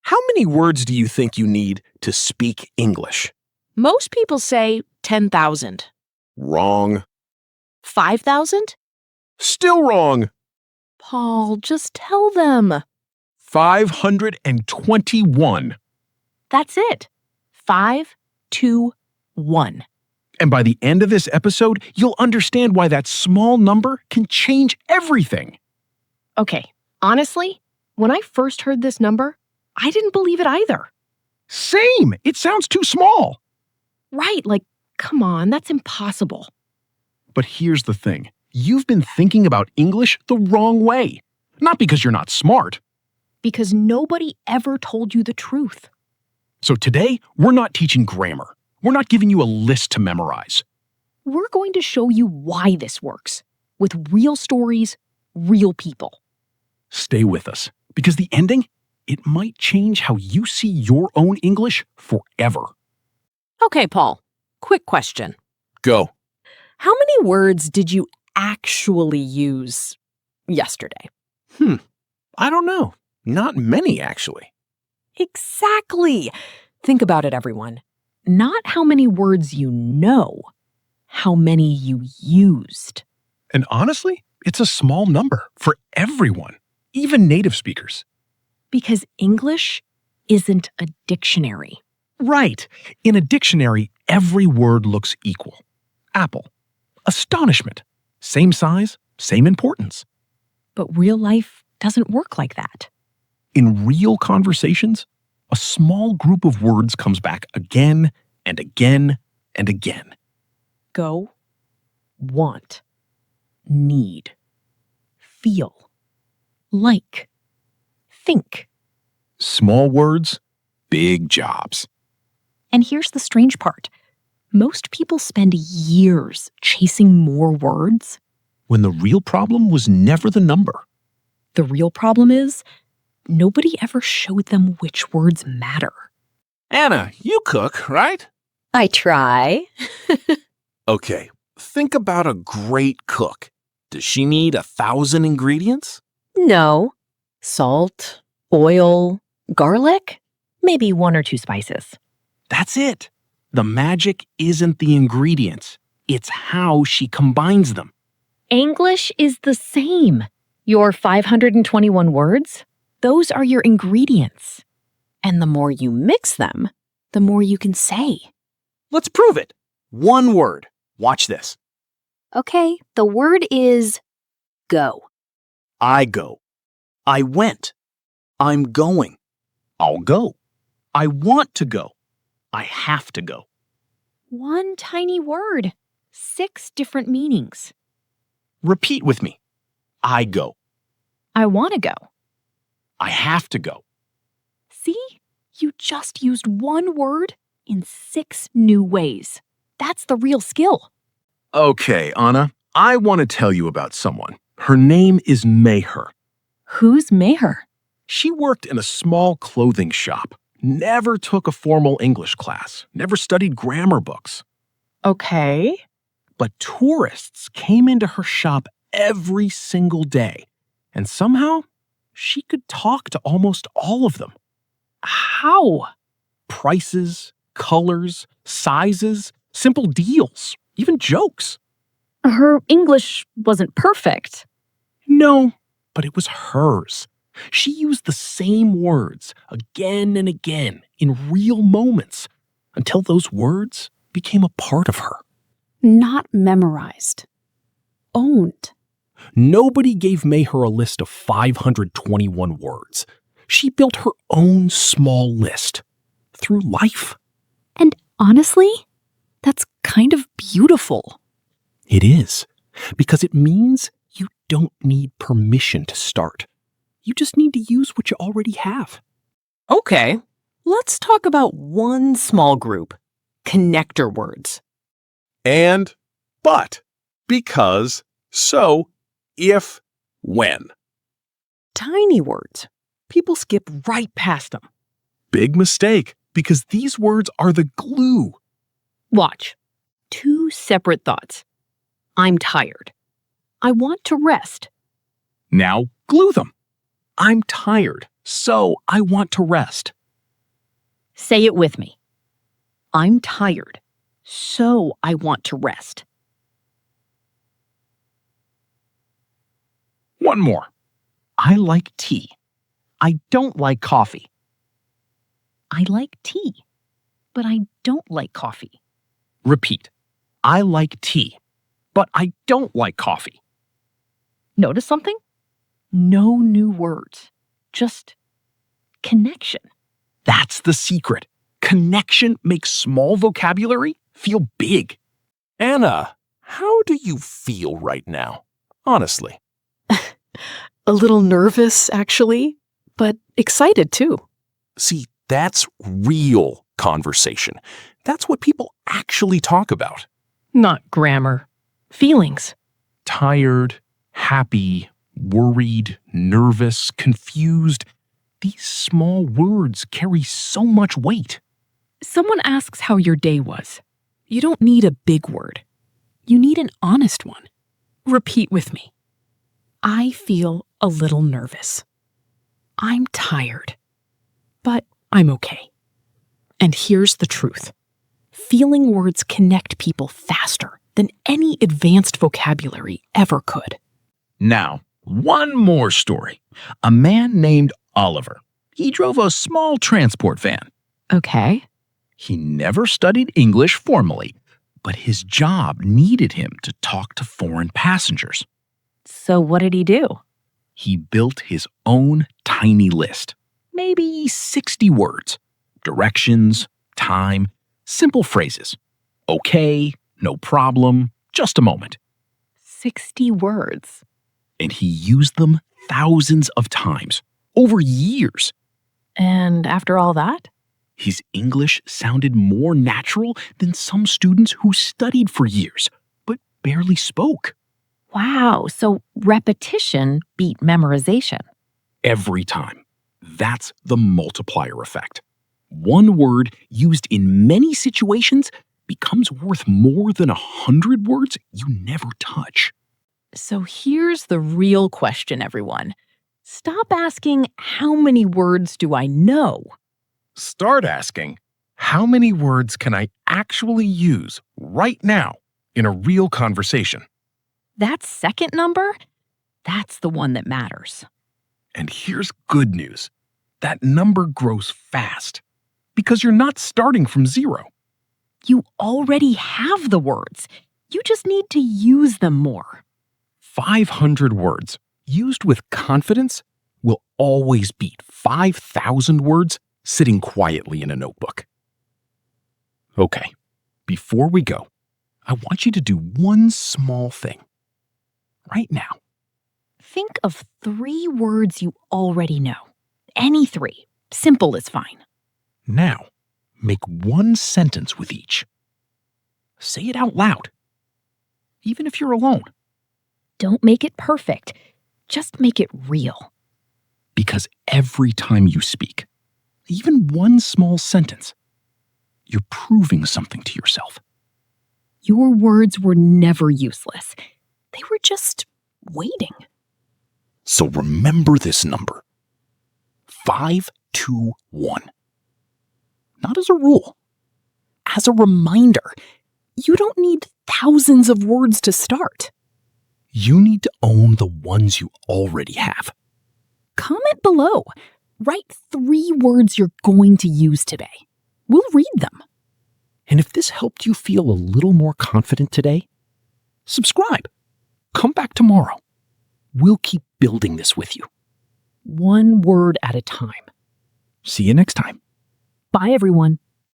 How many words do you think you need to speak English? Most people say 10,000. Wrong. 5,000? Still wrong. Paul, just tell them. 521. That's it. 5, 2, 1. And by the end of this episode, you'll understand why that small number can change everything. Okay, honestly, when I first heard this number, I didn't believe it either. Same. It sounds too small. Right, like, come on, that's impossible. But here's the thing. You've been thinking about English the wrong way. Not because you're not smart. Because nobody ever told you the truth. So today, we're not teaching grammar. We're not giving you a list to memorize. We're going to show you why this works. With real stories, real people. Stay with us, because the ending, it might change how you see your own English forever. Okay, Paul, quick question. Go. How many words did you actually use yesterday? I don't know. Not many, actually. Exactly. Think about it, everyone. Not how many words you know, how many you used. And honestly, it's a small number for everyone, even native speakers. Because English isn't a dictionary. Right. In a dictionary, every word looks equal. Apple. Astonishment. Same size, same importance. But real life doesn't work like that. In real conversations, a small group of words comes back again and again and again. Go, want, need, feel, like, think. Small words, big jobs. And here's the strange part. Most people spend years chasing more words. When the real problem was never the number. The real problem is, nobody ever showed them which words matter. Anna, you cook, right? I try. Okay, think about a great cook. Does she need 1,000 ingredients? No. Salt, oil, garlic, maybe 1 or 2 spices. That's it. The magic isn't the ingredients. It's how she combines them. English is the same. Your 521 words, those are your ingredients. And the more you mix them, the more you can say. Let's prove it. One word. Watch this. Okay, the word is go. I go. I went. I'm going. I'll go. I want to go. I have to go. One tiny word, 6 different meanings. Repeat with me. I go. I want to go. I have to go. See? You just used one word in 6 new ways. That's the real skill. Okay, Anna, I want to tell you about someone. Her name is Meher. Who's Meher? She worked in a small clothing shop, never took a formal English class, never studied grammar books. Okay. But tourists came into her shop every single day, and somehow she could talk to almost all of them. How? Prices, colors, sizes, simple deals, even jokes. Her English wasn't perfect. No, but it was hers. She used the same words again and again in real moments until those words became a part of her. Not memorized. Owned. Nobody gave Meher a list of 521 words. She built her own small list through life. And honestly, that's kind of beautiful. It is, because it means you don't need permission to start. You just need to use what you already have. Okay, let's talk about one small group, connector words. And, but, because, so, if, when. Tiny words. People skip right past them. Big mistake, because these words are the glue. Watch. 2 separate thoughts. I'm tired. I want to rest. Now glue them. I'm tired, so I want to rest. Say it with me. I'm tired, so I want to rest. One more. I like tea. I don't like coffee. I like tea, but I don't like coffee. Repeat. I like tea, but I don't like coffee. Notice something? No new words, just connection. That's the secret. Connection makes small vocabulary feel big. Anna, how do you feel right now? Honestly. A little nervous, actually, but excited too. See, that's real conversation. That's what people actually talk about. Not grammar. Feelings. Tired, happy, worried, nervous, confused. These small words carry so much weight. Someone asks how your day was. You don't need a big word. You need an honest one. Repeat with me. I feel a little nervous. I'm tired, but I'm okay. And here's the truth. Feeling words connect people faster than any advanced vocabulary ever could. Now, one more story. A man named Oliver. He drove a small transport van. Okay. He never studied English formally, but his job needed him to talk to foreign passengers. So what did he do? He built his own tiny list. Maybe 60 words. Directions, time, simple phrases. Okay, no problem, just a moment. 60 words. And he used them thousands of times, over years. And after all that? His English sounded more natural than some students who studied for years, but barely spoke. Wow, so repetition beat memorization. Every time. That's the multiplier effect. One word used in many situations becomes worth more than 100 words you never touch. So here's the real question, everyone. Stop asking, how many words do I know? Start asking, how many words can I actually use right now in a real conversation? That second number, that's the one that matters. And here's good news. That number grows fast because you're not starting from zero. You already have the words. You just need to use them more. 500 words used with confidence will always beat 5,000 words sitting quietly in a notebook. Okay, before we go, I want you to do one small thing. Right now. Think of 3 words you already know. Any 3. Simple is fine. Now, make one sentence with each. Say it out loud, even if you're alone. Don't make it perfect. Just make it real. Because every time you speak, even one small sentence, you're proving something to yourself. Your words were never useless. They were just waiting. So remember this number. 521. Not as a rule. As a reminder. You don't need thousands of words to start. You need to own the ones you already have. Comment below. Write 3 words you're going to use today. We'll read them. And if this helped you feel a little more confident today, subscribe. Come back tomorrow. We'll keep building this with you. One word at a time. See you next time. Bye, everyone.